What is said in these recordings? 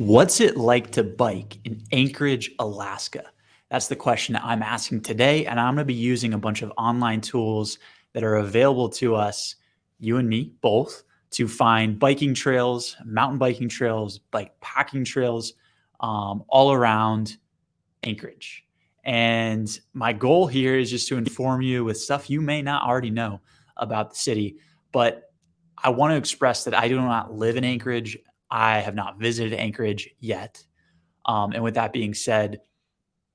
What's it like to bike in Anchorage, Alaska? That's the question that I'm asking today, and I'm going to be using a bunch of online tools that are available to us, you and me both, to find biking trails, mountain biking trails, bike packing trails, all around Anchorage. And my goal here is just to inform you with stuff you may not already know about the city, but I want to express that I do not live in Anchorage. I have not visited Anchorage yet. And with that being said,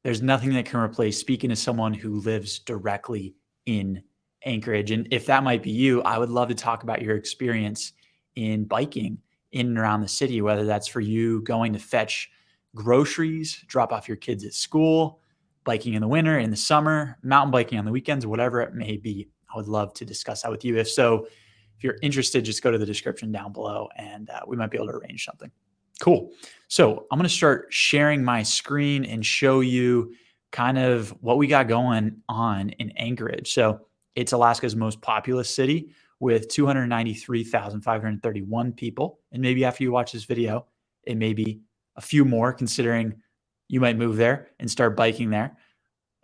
there's nothing that can replace speaking to someone who lives directly in Anchorage. And if that might be you, I would love to talk about your experience in biking in and around the city, whether that's for you going to fetch groceries, drop off your kids at school, biking in the winter, in the summer, mountain biking on the weekends, whatever it may be. I would love to discuss that with you. If so, if you're interested, just go to the description down below and we might be able to arrange something. Cool. So I'm going to start sharing my screen and show you kind of what we got going on in Anchorage. So it's Alaska's most populous city with 293,531 people. And maybe after you watch this video, it may be a few more considering you might move there and start biking there.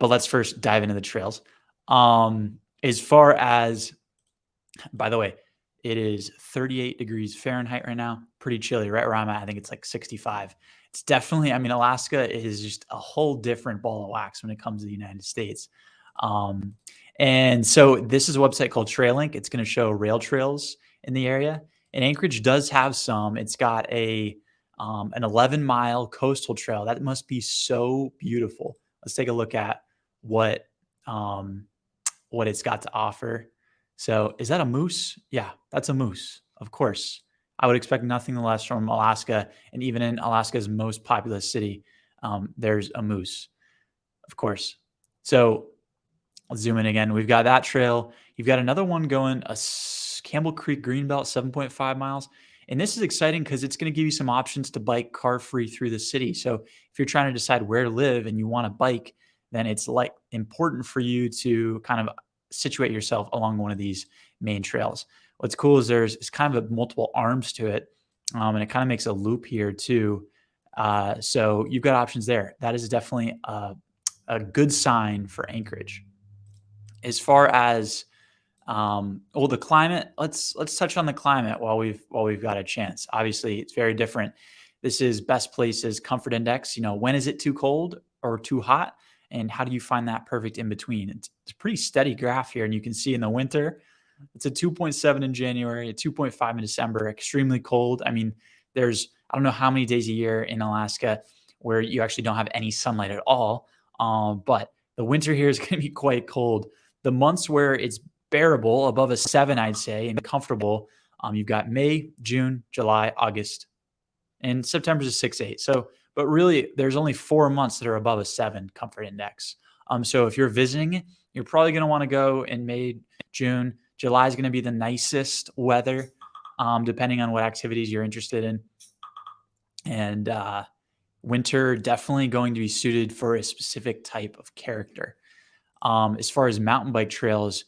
But let's first dive into the trails. As far as, by the way, it is 38 degrees Fahrenheit right now. Pretty chilly. Right where I'm at, I think it's like 65. It's definitely, Alaska is just a whole different ball of wax when it comes to the United States. And so this is a website called TrailLink. It's going to show rail trails in the area. And Anchorage does have some. It's got an 11-mile coastal trail. That must be so beautiful. Let's take a look at what it's got to offer. So is that a moose? Yeah, that's a moose. Of course. I would expect nothing less from Alaska. And even in Alaska's most populous city, there's a moose, of course. So let's zoom in again. We've got that trail. You've got another one going, Campbell Creek Greenbelt, 7.5 miles. And this is exciting because it's going to give you some options to bike car-free through the city. So if you're trying to decide where to live and you want to bike, then it's like important for you to kind of situate yourself along one of these main trails. What's cool is it's kind of multiple arms to it, and it kind of makes a loop here too. So you've got options there. That is definitely a good sign for Anchorage. As far as the climate, let's touch on the climate while we've got a chance. Obviously, it's very different. This is best places comfort index. When is it too cold or too hot? And how do you find that perfect in between? It's a pretty steady graph here. And you can see in the winter, it's a 2.7 in January, a 2.5 in December, extremely cold. I don't know how many days a year in Alaska where you actually don't have any sunlight at all. But the winter here is going to be quite cold. The months where it's bearable, above a 7, I'd say, and comfortable, you've got May, June, July, August, and September's a 6-8. But really, there's only 4 months that are above a 7 comfort index. So if you're visiting, you're probably going to want to go in May, June. July is going to be the nicest weather, depending on what activities you're interested in. And winter definitely going to be suited for a specific type of character. As far as mountain bike trails,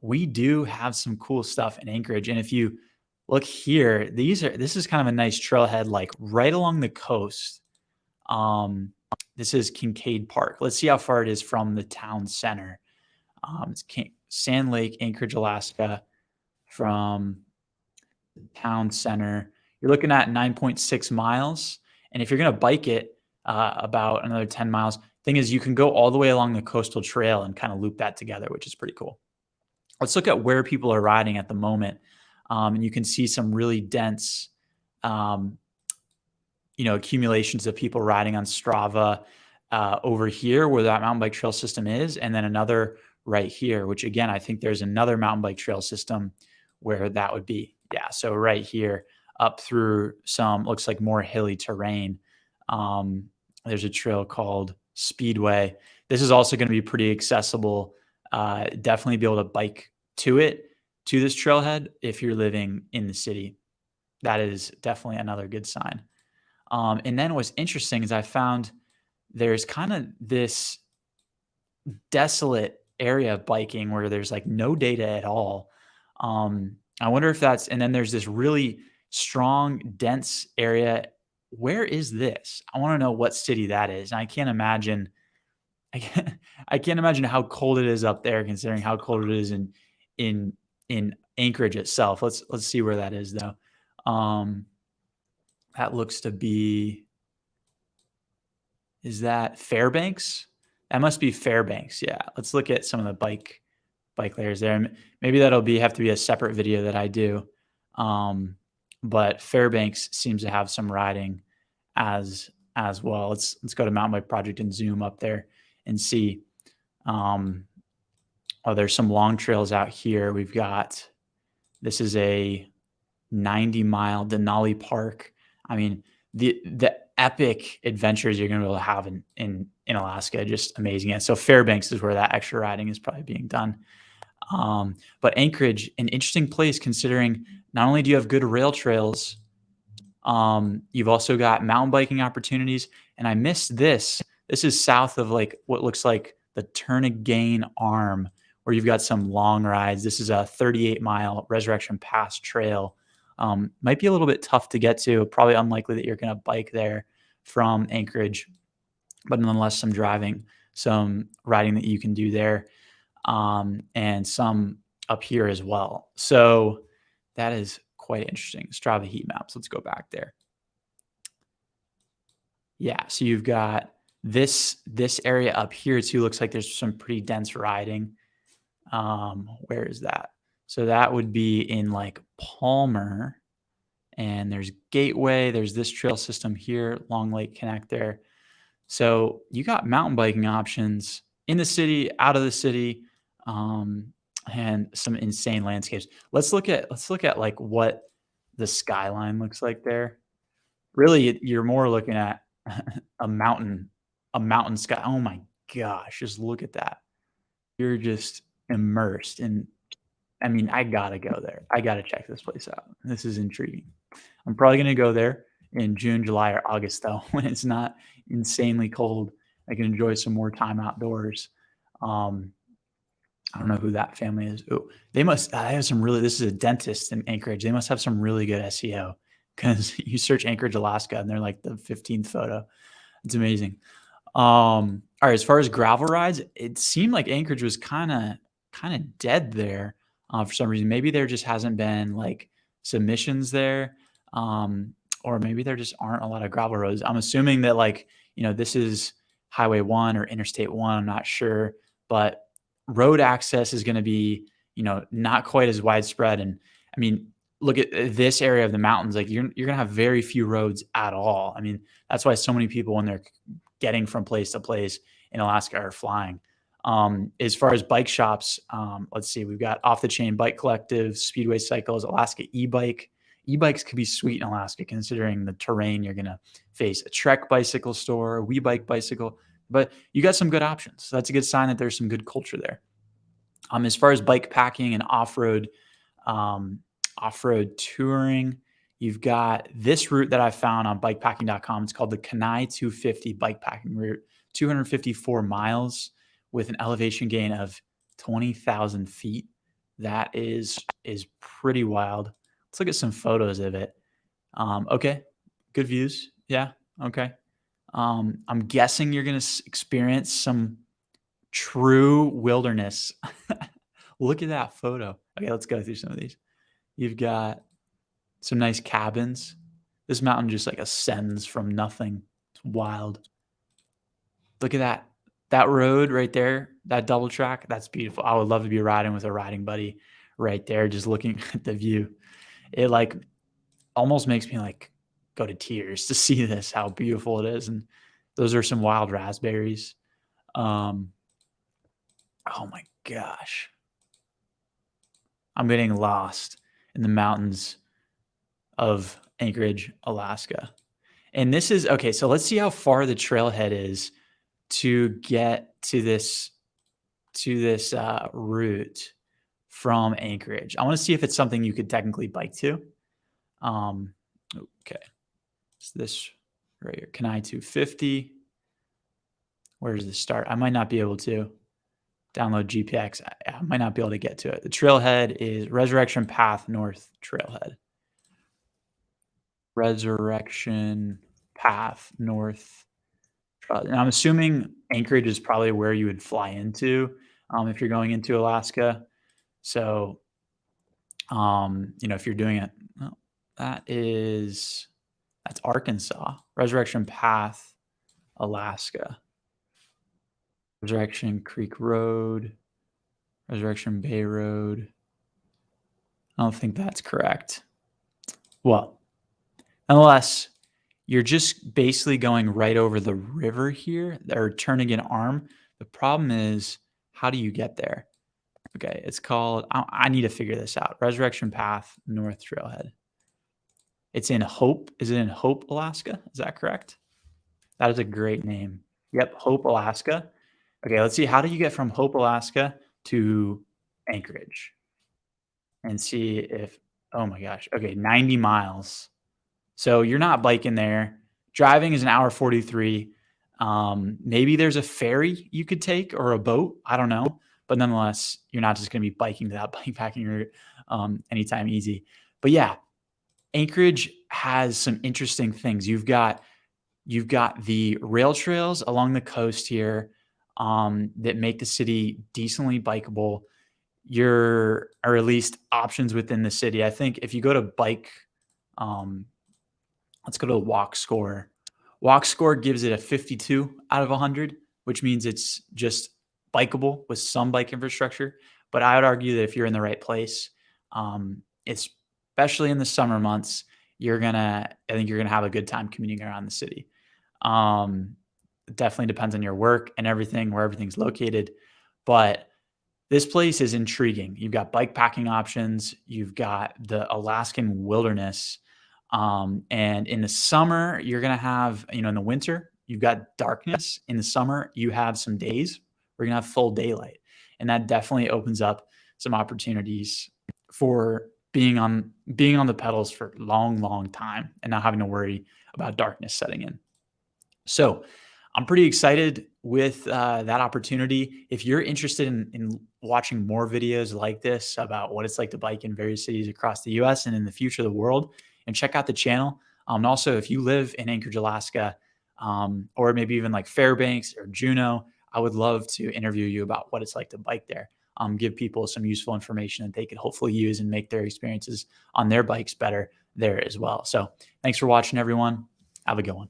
we do have some cool stuff in Anchorage. And if you look here, this is kind of a nice trailhead, like right along the coast. This is Kincaid Park. Let's see how far it is from the town center. It's Sand Lake, Anchorage, Alaska, from the town center. You're looking at 9.6 miles. And if you're going to bike it, about another 10 miles. Thing is, you can go all the way along the coastal trail and kind of loop that together, which is pretty cool. Let's look at where people are riding at the moment. And you can see some really dense, accumulations of people riding on Strava over here where that mountain bike trail system is. And then another right here, which again, I think there's another mountain bike trail system where that would be. Yeah. So right here up through some, looks like more hilly terrain. There's a trail called Speedway. This is also going to be pretty accessible. Definitely be able to bike to this trailhead if you're living in the city. That is definitely another good sign. And then what's interesting is I found there's kind of this desolate area of biking where there's like no data at all. I wonder if and then there's this really strong, dense area where is this? I want to know what city that is. And I can't imagine I can't, I can't imagine how cold it is up there, considering how cold it is in in Anchorage itself. Let's see where that is though. Um, that looks to be, is that Fairbanks? That must be Fairbanks. Yeah. Let's look at some of the bike layers there. Maybe that'll have to be a separate video that I do. But Fairbanks seems to have some riding as well. Let's go to Mountain Bike Project and zoom up there and see. Oh, there's some long trails out here. This is a 90-mile Denali Park. I mean, the epic adventures you're going to be able to have in Alaska, just amazing. And so Fairbanks is where that extra riding is probably being done. But Anchorage, an interesting place considering not only do you have good rail trails, you've also got mountain biking opportunities. And I missed this. This is south of like what looks like the Turnagain Arm, where you've got some long rides. This is a 38-mile Resurrection Pass trail. Might be a little bit tough to get to. Probably unlikely that you're going to bike there from Anchorage, but nonetheless, some riding that you can do there, and some up here as well. So that is quite interesting. Strava heat maps. Let's go back there. Yeah, so you've got this area up here too. Looks like there's some pretty dense riding. Where is that? So that would be in like Palmer, and there's Gateway. There's this trail system here, Long Lake Connect there. So you got mountain biking options in the city, out of the city, and some insane landscapes. Let's look at like what the skyline looks like there. Really, you're more looking at a mountain sky. Oh my gosh, just look at that. You're just immersed in, I mean, I gotta go there. I gotta check this place out. This is intriguing. I'm probably gonna go there in June, July, or August though, when it's not insanely cold. I can enjoy some more time outdoors. I don't know who that family is. Oh, they must have some really, this is a dentist in Anchorage. They must have some really good SEO, because you search Anchorage, Alaska, and they're like the 15th photo. It's amazing. All right, as far as gravel rides, it seemed like Anchorage was kind of dead there, for some reason. Maybe there just hasn't been like submissions there, or maybe there just aren't a lot of gravel roads. I'm assuming that, like, this is Highway 1 or Interstate 1. I'm not sure, but road access is going to be, not quite as widespread. And I mean, look at this area of the mountains. Like, you're going to have very few roads at all. I mean, that's why so many people, when they're getting from place to place in Alaska, are flying. As far as bike shops, let's see, we've got Off the Chain Bike Collective, Speedway Cycles, Alaska E-Bike. E-bikes could be sweet in Alaska, considering the terrain you're going to face. A Trek bicycle store, a WeBike bicycle, but you got some good options. So that's a good sign that there's some good culture there. As far as bike packing and off-road touring, you've got this route that I found on bikepacking.com. It's called the Kenai 250 bikepacking route, 254 miles with an elevation gain of 20,000 feet. That is pretty wild. Let's look at some photos of it. Okay, good views. Yeah, okay. I'm guessing you're going to experience some true wilderness. Look at that photo. Okay, let's go through some of these. You've got some nice cabins. This mountain just like ascends from nothing. It's wild. Look at that road right there, that double track. That's beautiful. I would love to be riding with a riding buddy right there, just looking at the view. It like almost makes me like go to tears to see this, how beautiful it is. And those are some wild raspberries. Oh my gosh. I'm getting lost in the mountains of Anchorage, Alaska. And this is, okay, so let's see how far the trailhead is to get to this route from Anchorage. I want to see if it's something you could technically bike to. Okay. So this right here, Kenai 250. Where does this start? I might not be able to download GPX. I might not be able to get to it. The trailhead is Resurrection Path North Trailhead. Resurrection Path North. And I'm assuming Anchorage is probably where you would fly into if you're going into Alaska. So, if you're doing it, well, that's Arkansas. Resurrection Path, Alaska. Resurrection Creek Road, Resurrection Bay Road. I don't think that's correct. Well, nonetheless, you're just basically going right over the river here, or turning an arm. The problem is, how do you get there? Okay, it's called, I need to figure this out. Resurrection Path North Trailhead. It's in Hope. Is it in Hope, Alaska? Is that correct? That is a great name. Yep, Hope, Alaska. Okay, let's see. How do you get from Hope, Alaska to Anchorage? And see if, oh my gosh. Okay, 90 miles. So you're not biking there. Driving is an hour 43. Maybe there's a ferry you could take or a boat. I don't know. But nonetheless, you're not just going to be biking to that bike packing route anytime easy. But yeah, Anchorage has some interesting things. You've got the rail trails along the coast here that make the city decently bikeable. Or at least options within the city. I think if you go to bike, let's go to the walk score. Walk score gives it a 52 out of 100, which means it's just bikeable with some bike infrastructure. But I would argue that if you're in the right place, especially in the summer months, I think you're gonna have a good time commuting around the city. It definitely depends on your work and everything, where everything's located. But this place is intriguing. You've got bike packing options. You've got the Alaskan wilderness. And in the summer, you're going to have, in the winter, you've got darkness. In the summer, you have some days where you're going to have full daylight. And that definitely opens up some opportunities for being on the pedals for a long, long time and not having to worry about darkness setting in. So I'm pretty excited with that opportunity. If you're interested in watching more videos like this about what it's like to bike in various cities across the US and in the future of the world, and check out the channel. And also, if you live in Anchorage, Alaska, or maybe even like Fairbanks or Juneau, I would love to interview you about what it's like to bike there. Give people some useful information that they could hopefully use and make their experiences on their bikes better there as well. So thanks for watching, everyone. Have a good one.